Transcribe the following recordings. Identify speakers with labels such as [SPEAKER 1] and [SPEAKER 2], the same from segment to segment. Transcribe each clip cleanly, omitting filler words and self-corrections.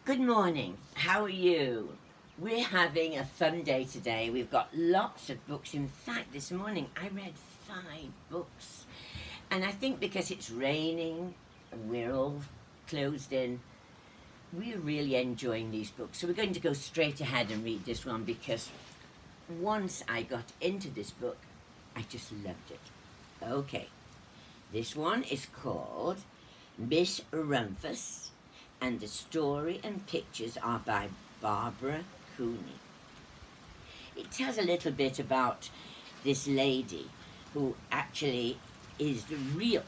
[SPEAKER 1] Good morning. How are you? We're having a fun day today. We've got lots of books. In fact, this morning I read 5 books. And I think because it's raining and we're all closed in, we're really enjoying these books. So we're going to go straight ahead and read this one because once I got into this book, I just loved it. Okay. This one is called Miss Rumphius, and the story and pictures are by Barbara Cooney. It tells a little bit about this lady who actually is real,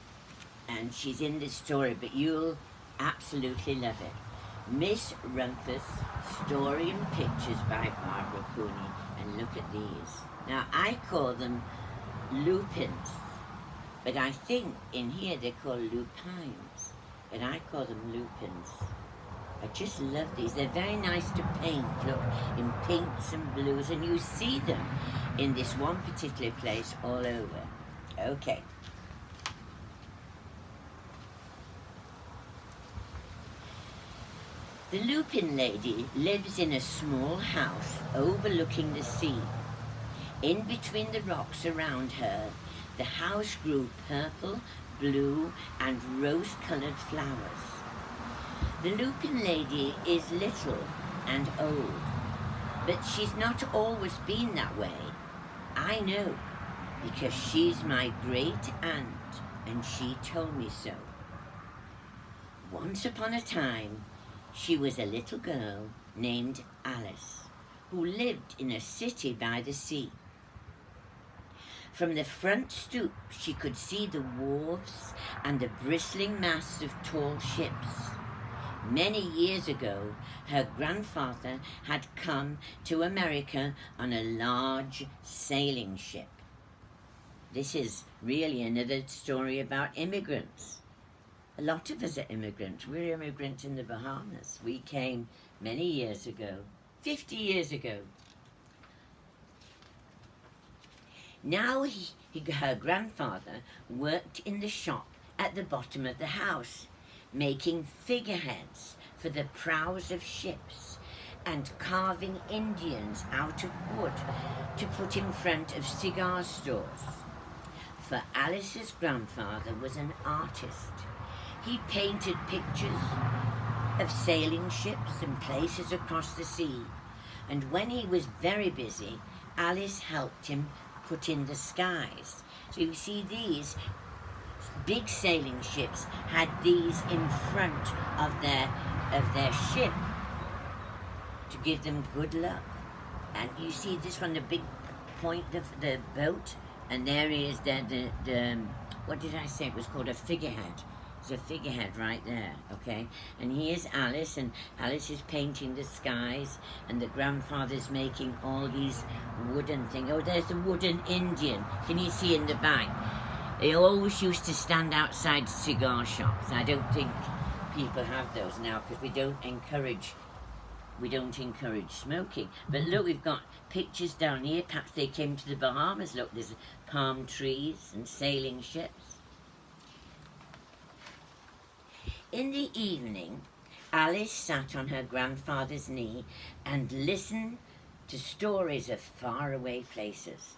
[SPEAKER 1] and she's in this story, but you'll absolutely love it. Miss Rumphius, story and pictures by Barbara Cooney. And look at these. Now, I call them lupins, but I think in here they're called lupines, but I call them lupins. I just love these. They're very nice to paint, look, in pinks and blues, and you see them in this one particular place all over. Okay. The Lupin lady lives in a small house overlooking the sea. In between the rocks around her, the house grew purple, blue, and rose-colored flowers. The Lupin lady is little and old, but she's not always been that way. I know, because she's my great aunt, and she told me so. Once upon a time, she was a little girl named Alice, who lived in a city by the sea. From the front stoop, she could see the wharves and the bristling masts of tall ships. Many years ago, her grandfather had come to America on a large sailing ship. This is really another story about immigrants. A lot of us are immigrants. We're immigrants in the Bahamas. We came many years ago, 50 years ago. Now her grandfather worked in the shop at the bottom of the house, making figureheads for the prows of ships and carving Indians out of wood to put in front of cigar stores. For Alice's grandfather was an artist. He painted pictures of sailing ships and places across the sea, and when he was very busy, Alice helped him put in the skies. So you see, these big sailing ships had these in front of their ship to give them good luck. And you see this one, the big point of the boat, and there is the what did I say? It was called a figurehead. There's a figurehead right there, okay? And here's Alice, and Alice is painting the skies, and the grandfather's making all these wooden things. Oh, there's the wooden Indian. Can you see in the back? They always used to stand outside cigar shops. I don't think people have those now because we don't encourage smoking. But look, we've got pictures down here. Perhaps they came to the Bahamas. Look, there's palm trees and sailing ships. In the evening, Alice sat on her grandfather's knee and listened to stories of faraway places.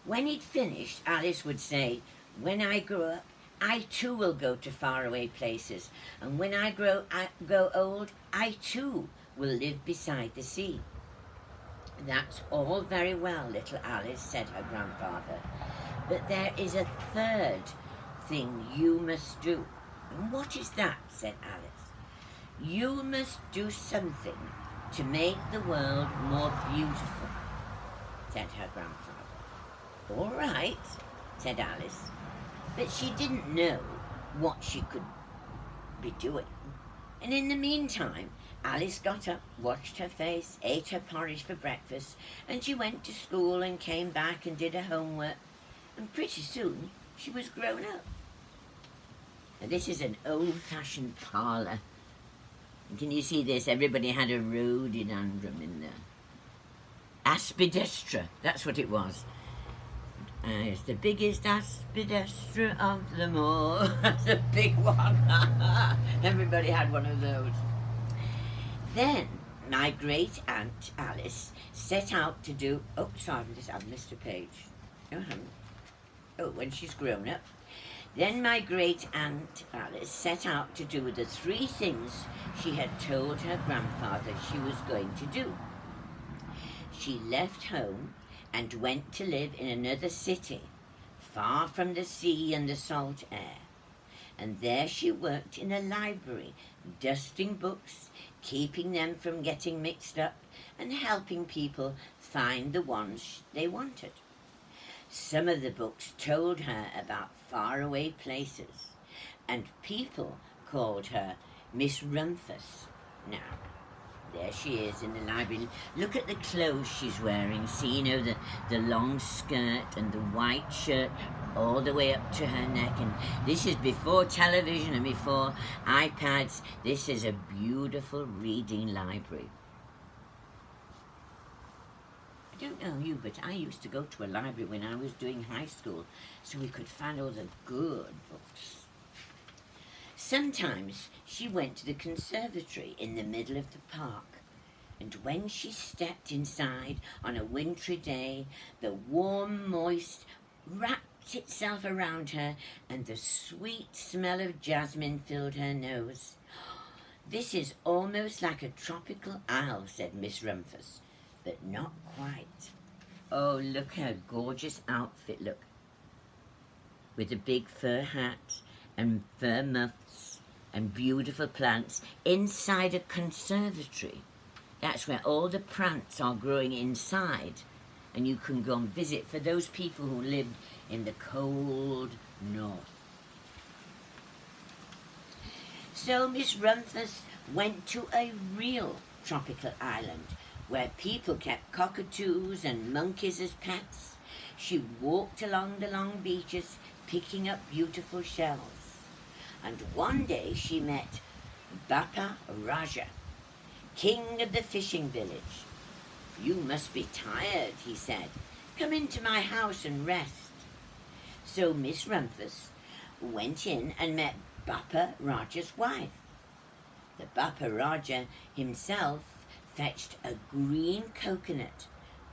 [SPEAKER 1] When he'd finished, Alice would say, "When I grow up, I too will go to faraway places. And when I grow old, I too will live beside the sea." "That's all very well, little Alice," said her grandfather, "but there is a third thing you must do." "And what is that?" said Alice. "You must do something to make the world more beautiful," said her grandfather. "All right," said Alice, but she didn't know what she could be doing. And in the meantime, Alice got up, washed her face, ate her porridge for breakfast, and she went to school and came back and did her homework, and pretty soon she was grown up. Now, this is an old-fashioned parlour. Can you see this? Everybody had a rhododendron in there. Aspidistra, that's what it was. It's the biggest aspidistra of them all. That's a big one. Everybody had one of those. Then my great aunt Alice set out to do. Oh, sorry, I've missed a page. No, I haven't. Oh, when she's grown up. Then my great aunt Alice set out to do the 3 things she had told her grandfather she was going to do. She left home and went to live in another city, far from the sea and the salt air. And there she worked in a library, dusting books, keeping them from getting mixed up, and helping people find the ones they wanted. Some of the books told her about faraway places, and people called her Miss Rumphius. Now, there she is in the library. Look at the clothes she's wearing. See, the long skirt and the white shirt all the way up to her neck. And this is before television and before iPads. This is a beautiful reading library. I don't know you, but I used to go to a library when I was doing high school so we could find all the good books. Sometimes she went to the conservatory in the middle of the park, and when she stepped inside on a wintry day, the warm moist wrapped itself around her and the sweet smell of jasmine filled her nose. "This is almost like a tropical isle," said Miss Rumphius, "but not quite. Oh, look her gorgeous outfit, look. With a big fur hat and fur muffs and beautiful plants inside a conservatory. That's where all the plants are growing inside, and you can go and visit for those people who lived in the cold north." So Miss Rumphius went to a real tropical island where people kept cockatoos and monkeys as pets. She walked along the long beaches picking up beautiful shells. And one day she met Bappa Raja, king of the fishing village. "You must be tired," he said. "Come into my house and rest." So Miss Rumphius went in and met Bappa Raja's wife. The Bappa Raja himself fetched a green coconut,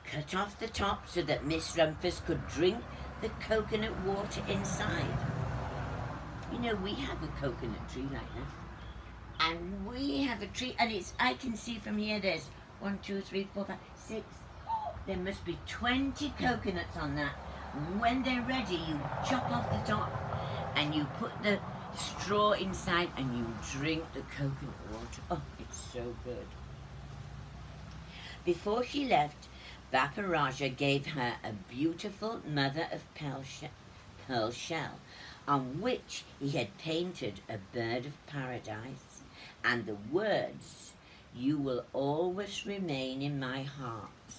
[SPEAKER 1] cut off the top so that Miss Rumphius could drink the coconut water inside. You know, we have a coconut tree like that. And we have a tree, and I can see from here there's 1, 2, 3, 4, 5, 6. There must be 20 coconuts on that. When they're ready, you chop off the top and you put the straw inside and you drink the coconut water. Oh, it's so good. Before she left, Bappa Raja gave her a beautiful mother of pearl shell on which he had painted a bird of paradise and the words, "You will always remain in my heart."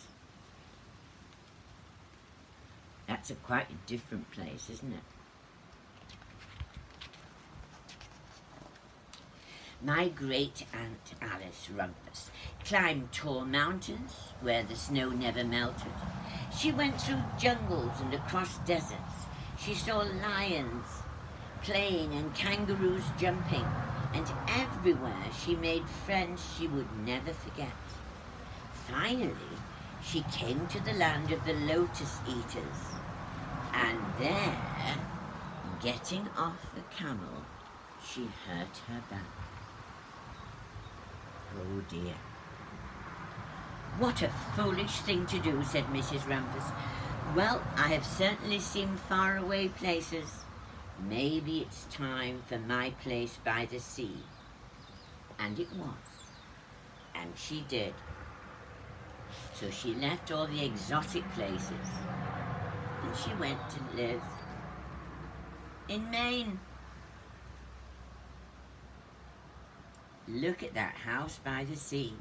[SPEAKER 1] That's quite a different place, isn't it? My great aunt Alice Rumphius climbed tall mountains where the snow never melted. She went through jungles and across deserts. She saw lions playing and kangaroos jumping, and everywhere she made friends she would never forget. Finally, she came to the land of the lotus eaters, and there, getting off the camel, she hurt her back. Oh dear. "What a foolish thing to do," said Mrs. Rumphius. "Well, I have certainly seen faraway places. Maybe it's time for my place by the sea." And it was. And she did. So she left all the exotic places and she went to live in Maine. Look at that house by the sea.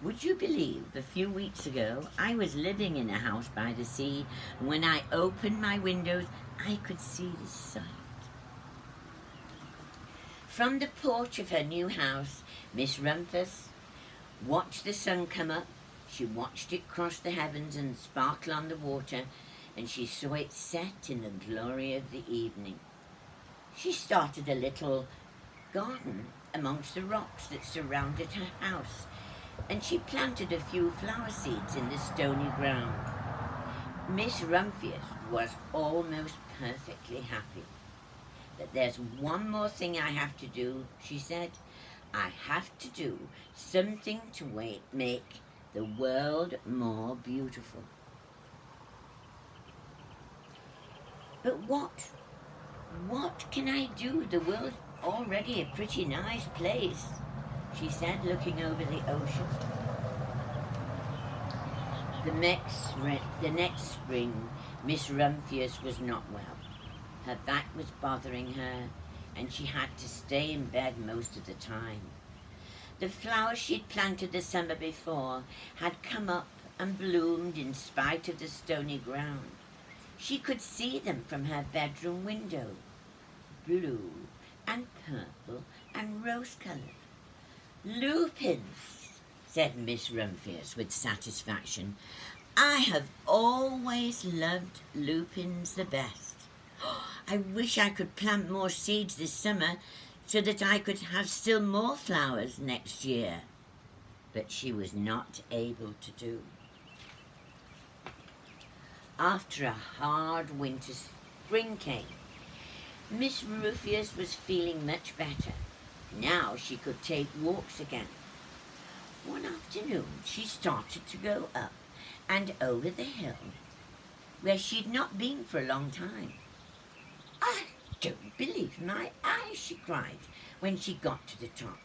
[SPEAKER 1] Would you believe a few weeks ago I was living in a house by the sea, and when I opened my windows I could see the sight. From the porch of her new house, Miss Rumphius watched the sun come up. She watched it cross the heavens and sparkle on the water, and she saw it set in the glory of the evening. She started a little garden amongst the rocks that surrounded her house, and she planted a few flower seeds in the stony ground. Miss Rumphius was almost perfectly happy. But there's one more thing I have to do, she said. I have to do something to make the world more beautiful. But what? What can I do? The world's already a pretty nice place, she said, looking over the ocean. The next spring, Miss Rumphius was not well. Her back was bothering her, and she had to stay in bed most of the time. The flowers she'd planted the summer before had come up and bloomed in spite of the stony ground. She could see them from her bedroom window, blue and purple and rose-coloured. Lupins, said Miss Rumphius with satisfaction. I have always loved lupins the best. I wish I could plant more seeds this summer so that I could have still more flowers next year. But she was not able to do. After a hard winter, spring came. Miss Rumphius was feeling much better. Now she could take walks again. One afternoon she started to go up and over the hill where she'd not been for a long time. I don't believe my eyes, she cried when she got to the top.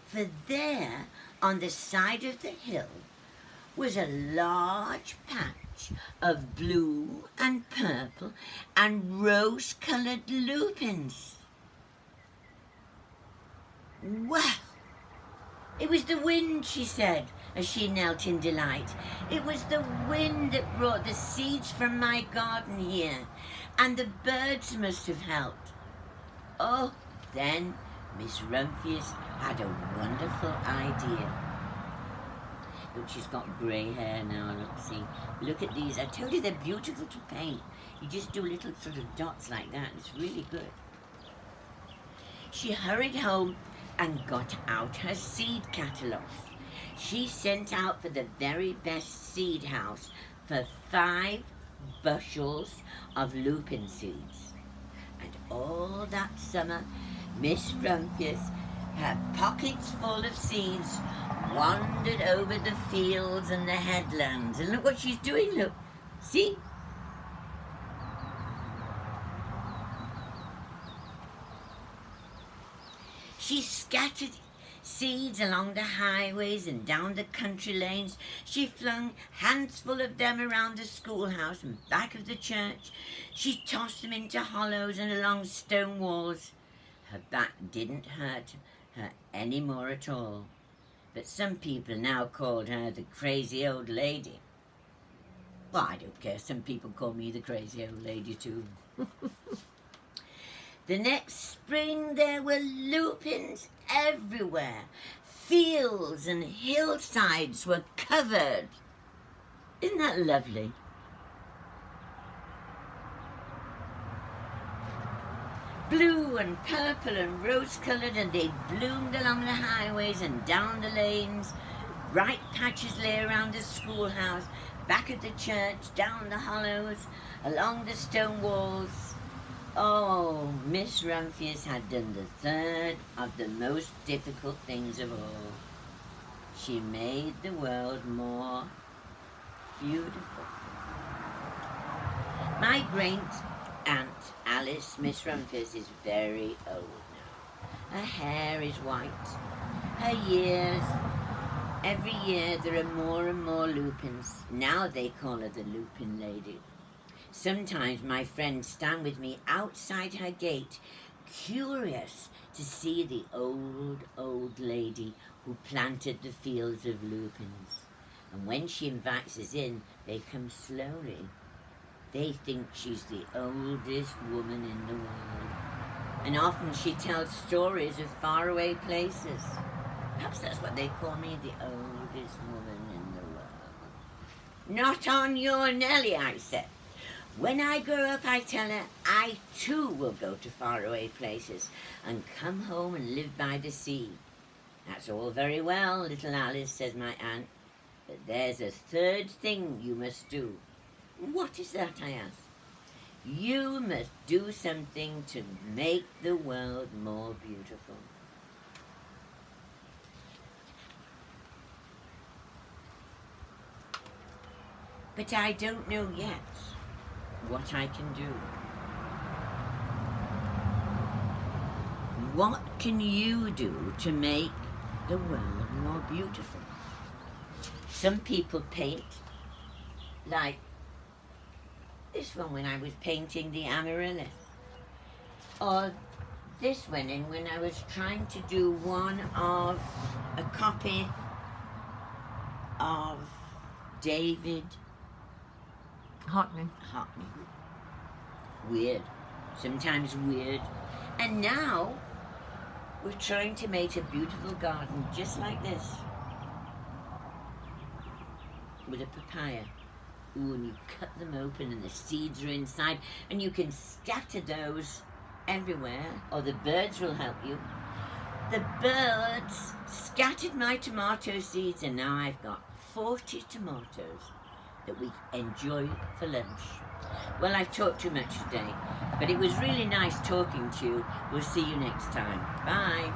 [SPEAKER 1] For there, on the side of the hill, was a large patch of blue and purple and rose-coloured lupins. Well, it was the wind, she said, as she knelt in delight. It was the wind that brought the seeds from my garden here, and the birds must have helped. Oh, then Miss Rumphius had a wonderful idea. Look, she's got grey hair now, look at these. I told you they're beautiful to paint. You just do little sort of dots like that. It's really good. She hurried home and got out her seed catalogues. She sent out for the very best seed house for 5 bushels of lupin seeds. And all that summer, Miss Rumphius, her pockets full of seeds, wandered over the fields and the headlands. And look what she's doing, look. See? She scattered seeds along the highways and down the country lanes. She flung handfuls of them around the schoolhouse and back of the church. She tossed them into hollows and along stone walls. Her back didn't hurt her any more at all. But some people now called her the crazy old lady. Well, I don't care. Some people call me the crazy old lady too. The next spring there were lupins everywhere. Fields and hillsides were covered. Isn't that lovely? Blue and purple and rose-coloured, and they bloomed along the highways and down the lanes. Bright patches lay around the schoolhouse, back of the church, down the hollows, along the stone walls. Oh, Miss Rumphius had done the third of the most difficult things of all. She made the world more beautiful. My great-aunt Alice, Miss Rumphius, is very old now. Her hair is white. Her years, every year there are more and more lupins. Now they call her the Lupin Lady. Sometimes my friends stand with me outside her gate, curious to see the old lady who planted the fields of lupins. And when she invites us in, they come slowly. They think she's the oldest woman in the world. And often she tells stories of faraway places. Perhaps that's what they call me, the oldest woman in the world. Not on your Nelly, I said. When I grow up, I tell her, I too will go to faraway places and come home and live by the sea. That's all very well, little Alice, says my aunt, but there's a third thing you must do. What is that, I ask. You must do something to make the world more beautiful. But I don't know yet what I can do. What can you do to make the world more beautiful? Some people paint, like this one when I was painting the amaryllis, or this one in when I was trying to do one of a copy of David
[SPEAKER 2] Hockney.
[SPEAKER 1] Weird, sometimes weird. And now we're trying to make a beautiful garden just like this, with a papaya. Ooh, and you cut them open and the seeds are inside, and you can scatter those everywhere, or the birds will help you. The birds scattered my tomato seeds, and now I've got 40 tomatoes that we enjoy for lunch. Well, I've talked too much today, but it was really nice talking to you. We'll see you next time. Bye.